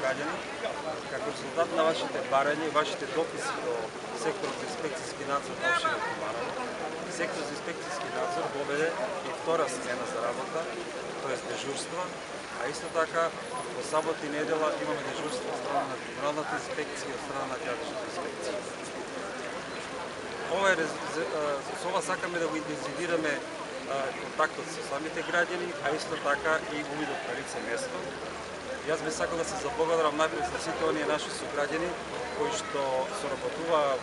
сограѓани, како резултат на вашите барања и вашите дописи до секторот за инспекцијски надзор на општина Комарово, секторот за инспекцијски надзор доведе и втора смена за работа, т.е. дежурства, а исто така во сабота и недела имаме дежурство од страна на комуналната инспекција и од страна на градишната инспекција. Со ова сакаме да го интензивираме контактот со самите граѓани, а исто така и увидот на лице место. Јас би сакал да се заблагодарам најпред за сите оние наши сограѓани кои што соработуваа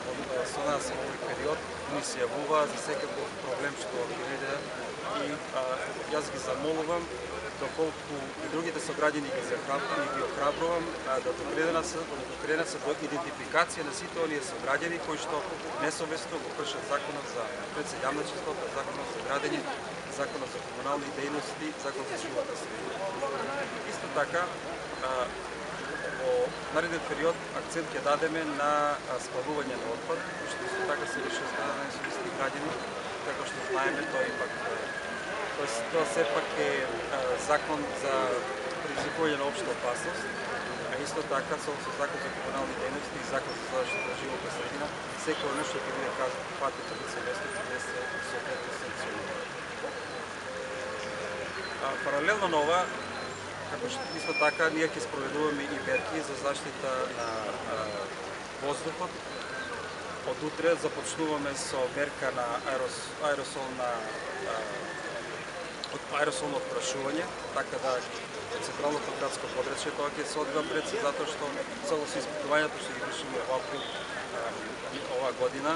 со нас во овој период, ни се јавуваа за секаков проблем што ги видеа и јас ги замолувам доколку и другите сограѓани ги охрабрувам да докренат се до идентификација на сите оние сограѓани кои што несовесно го кршат законот за јавна чистота, законот за градење, законот за комунални дејности, законот за животна средина. Исто така, во нареден период акцент ќе дадеме на спалување на отпад, што исто така се врши од страна на несовесни граѓани, како што знаеме, тоа сепак е закон за предизвикување на општа опасност, а исто така со закон за комунални дејности и закон за заштита на животна средина, секој нешто ќе биде фатено лице место ќе се соодветно санкционира. Паралелно на ова, како што исто така ние ќе спроведуваме и мерки за заштита на воздухот. Од утре започнуваме со мерка на аеросолно отпрашување, така да од централното градско подрачје тоа ќе се одвива пред се, затоа што цело со испитувањето што ги вршиме оваа година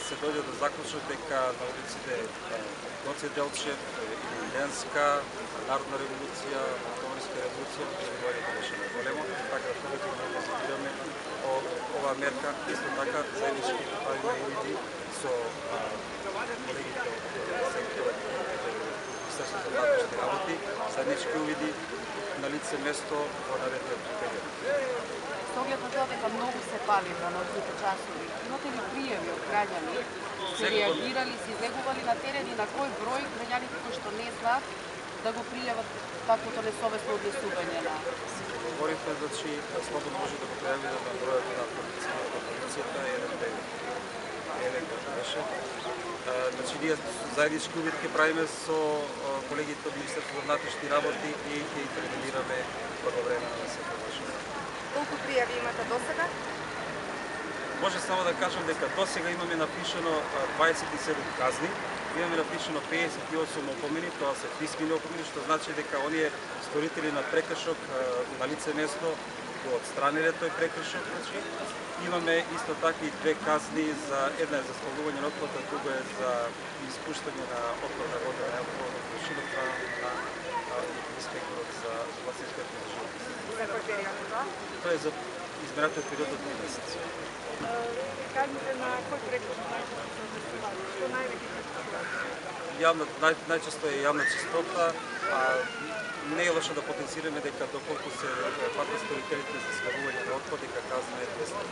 се дојде до заклучок дека на улиците Гоце Делчев, Илинденска, Народна револуција, Октомврска револуција, преживувањето беше најголемо, така да тоа ќе го интензивираме оваа мерка. Исто така заеднички правиме увиди со колегите од секторот Министерството за внатрешни работи, заеднички увиди на лице место во наредниот период. С оглед на тоа дека многу се пали во ноќните часови, имате ли пријави од граѓани, се реагирали, се излегували на терен и на кој број граѓаните кои што не знаат да го пријават таквото несовесно однесување на... Говорите, значи, слободно може да го пријави на бројот на полицијата, еден како беше. Значи, ние заеднички увид ќе правиме со колегите од Министерството за внатрешни работи и ќе интервенираме благовремено на секој ваше. Колку пријави имате досега? Може само да кажам дека досега имаме напишано 27 казни, имаме напишано 58 опомени, тоа се писмени опомени, што значи дека оние сторители на прекршок на лице место го отстраниле тој прекршок. Значи, имаме исто така и две казни, една е за спалување на отпад, а друга е за испуштање на отпадна вода на неопходна површина на инспекторот за инспектор за животни. За кој период е тоа? Тоа е за измератиот период од 3 месеци. Казните на кој прекршок најчесто се однесуваат? Што највеќе се најчесто е јавна чистота, а не е лошо да потенцираме дека доколку се фатат сторителите за спалување на отпад, дека казна е 200.